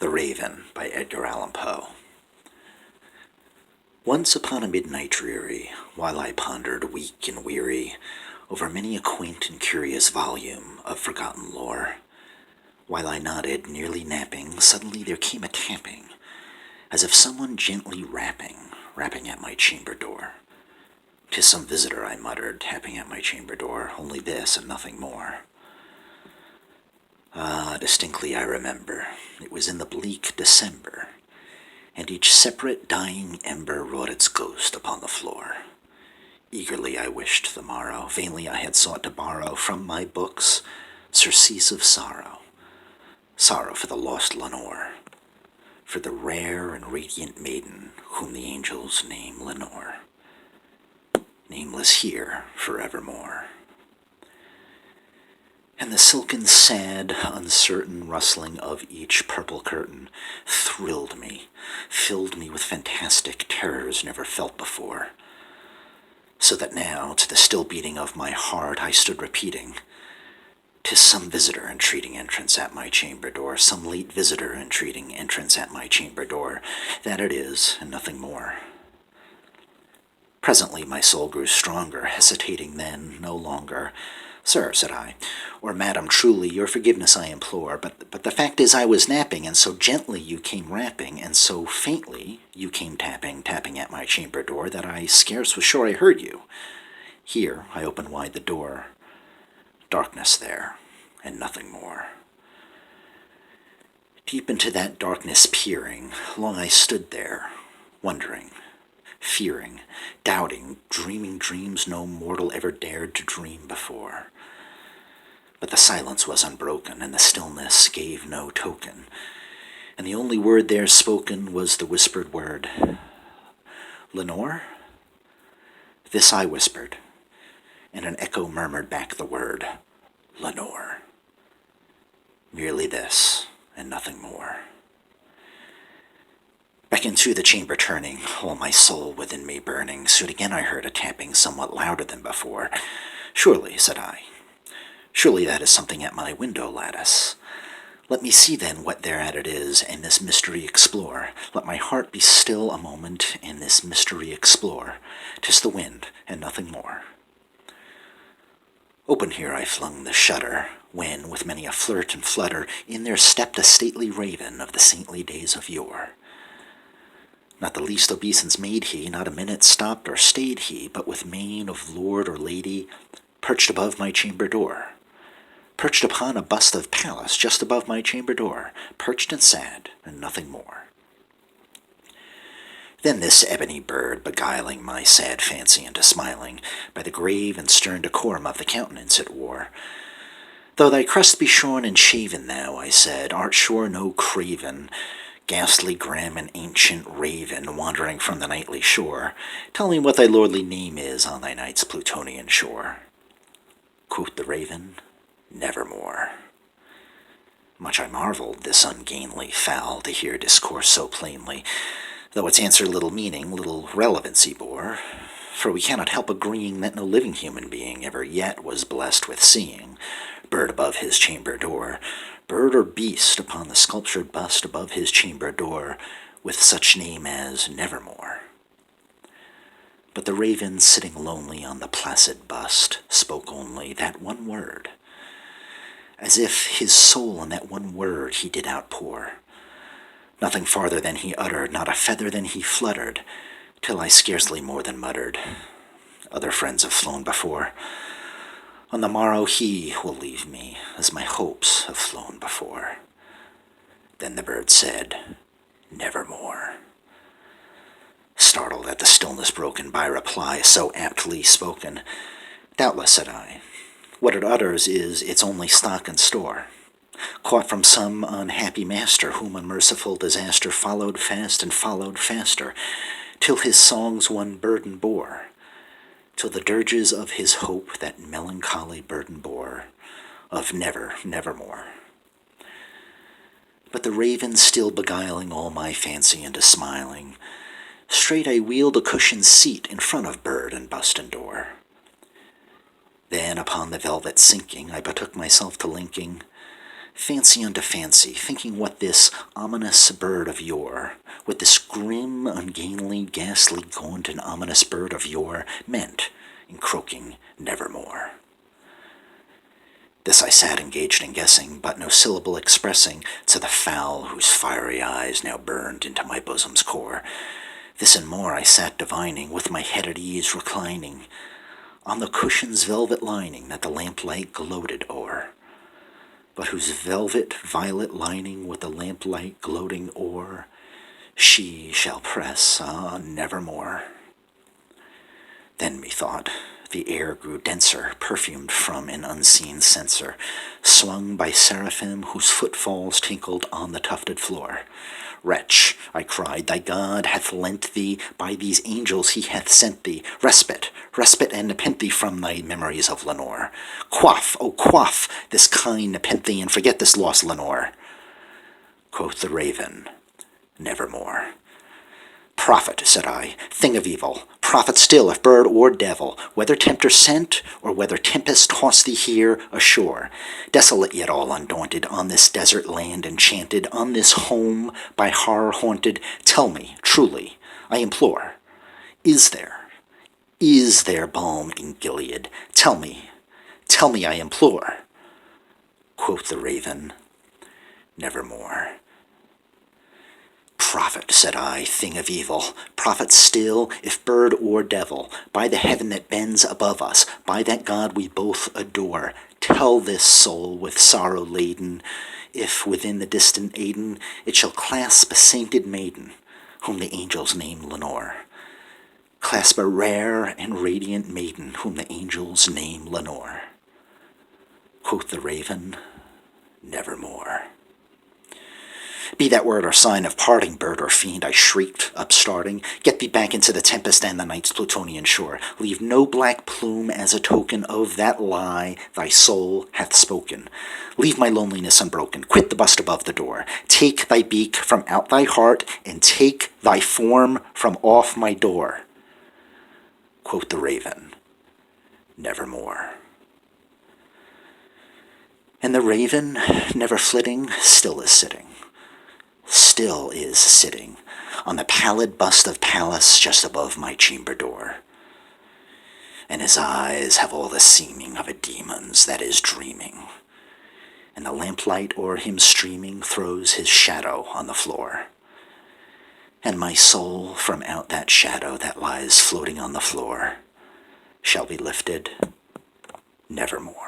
The Raven by Edgar Allan Poe. Once upon a midnight dreary, while I pondered weak and weary over many a quaint and curious volume of forgotten lore, while I nodded, nearly napping, suddenly there came a tapping, as if someone gently rapping at my chamber door. "'Tis some visitor," I muttered, tapping at my chamber door, "only this and nothing more." Distinctly I remember, it was in the bleak December, and each separate dying ember wrought its ghost upon the floor. Eagerly I wished the morrow, vainly I had sought to borrow from my books surcease of sorrow, sorrow for the lost Lenore, for the rare and radiant maiden whom the angels name Lenore, nameless here forevermore. And the silken, sad, uncertain rustling of each purple curtain thrilled me, filled me with fantastic terrors never felt before, so that now, to the still beating of my heart, I stood repeating, "'Tis some visitor entreating entrance at my chamber door, some late visitor entreating entrance at my chamber door, that it is, and nothing more." Presently my soul grew stronger, hesitating then no longer. "Sir," said I, "or madam, truly your forgiveness I implore, but the fact is I was napping, and so gently you came rapping, and so faintly you came tapping at my chamber door, that I scarce was sure I heard you." Here I opened wide the door. Darkness there, and nothing more. Deep into that darkness peering, long I stood there, wondering, fearing, doubting, dreaming dreams no mortal ever dared to dream before. But the silence was unbroken, and the stillness gave no token, and the only word there spoken was the whispered word, "Lenore?" This I whispered, and an echo murmured back the word, "Lenore." Merely this, and nothing more. Back into the chamber turning, all my soul within me burning, soon again I heard a tapping somewhat louder than before. "Surely," said I, "surely that is something at my window lattice. Let me see then what thereat it is, and this mystery explore. Let my heart be still a moment, and this mystery explore. 'Tis the wind, and nothing more." Open here I flung the shutter, when, with many a flirt and flutter, in there stepped a stately raven of the saintly days of yore. Not the least obeisance made he, not a minute stopped or stayed he, but with mien of lord or lady, perched above my chamber door, perched upon a bust of Pallas just above my chamber door, perched and sad, and nothing more. Then this ebony bird, beguiling my sad fancy into smiling, by the grave and stern decorum of the countenance it wore, "Though thy crest be shorn and shaven, thou," I said, "art sure no craven, ghastly, grim, and ancient raven, wandering from the nightly shore. Tell me what thy lordly name is on thy night's Plutonian shore." Quoth the raven, "Nevermore." Much I marveled, this ungainly fowl, to hear discourse so plainly, though its answer little meaning, little relevancy bore, for we cannot help agreeing that no living human being ever yet was blessed with seeing, bird above his chamber door, bird or beast upon the sculptured bust above his chamber door, with such name as Nevermore. But the raven, sitting lonely on the placid bust, spoke only that one word, as if his soul in that one word he did outpour. Nothing farther than he uttered, not a feather than he fluttered, till I scarcely more than muttered, "Other friends have flown before. On the morrow he will leave me, as my hopes have flown before." Then the bird said, "Nevermore." Startled at the stillness broken by reply so aptly spoken, "Doubtless," said I, "what it utters is its only stock and store, caught from some unhappy master whom unmerciful disaster followed fast and followed faster, till his songs one burden bore, till the dirges of his hope that melancholy burden bore, of nevermore." But the raven still beguiling all my fancy into smiling, straight I wheeled a cushioned seat in front of bird and bust and door. Then upon the velvet sinking, I betook myself to linking Fancy unto fancy, thinking what this ominous bird of yore, what this grim, ungainly, ghastly, gaunt, and ominous bird of yore meant in croaking nevermore. This I sat engaged in guessing, but no syllable expressing to the fowl whose fiery eyes now burned into my bosom's core. This and more I sat divining, with my head at ease reclining on the cushion's velvet lining that the lamplight gloated o'er, but whose velvet violet lining with the lamplight gloating o'er she shall press, nevermore. Then, methought, the air grew denser, perfumed from an unseen censer, swung by seraphim whose footfalls tinkled on the tufted floor. Wretch, I cried, thy God hath lent thee, by these angels he hath sent thee, respite, and nepenthe from thy memories of Lenore. Quaff, oh quaff, this kind nepenthe, and forget this lost Lenore. Quoth the raven, nevermore. Prophet, said I, thing of evil, prophet still, if bird or devil, whether tempter sent, or whether tempest tossed thee here ashore, desolate yet all undaunted, on this desert land enchanted, on this home by horror haunted, tell me, truly, I implore, is there balm in Gilead? Tell me, I implore. Quoth the raven, nevermore. Prophet, said I, thing of evil, prophet still, if bird or devil, by the heaven that bends above us, by that God we both adore, tell this soul with sorrow laden, if within the distant Aidenn it shall clasp a sainted maiden, whom the angels name Lenore. Clasp a rare and radiant maiden, whom the angels name Lenore. Quoth the raven, nevermore. Be that word or sign of parting, bird or fiend, I shrieked, upstarting. Get thee back into the tempest and the night's Plutonian shore. Leave no black plume as a token of that lie thy soul hath spoken. Leave my loneliness unbroken. Quit the bust above the door. Take thy beak from out thy heart, and take thy form from off my door. Quoth the raven, nevermore. And the raven, never flitting, still is sitting on the pallid bust of Pallas just above my chamber door. And his eyes have all the seeming of a demon's that is dreaming, and the lamplight o'er him streaming throws his shadow on the floor. And my soul from out that shadow that lies floating on the floor shall be lifted nevermore.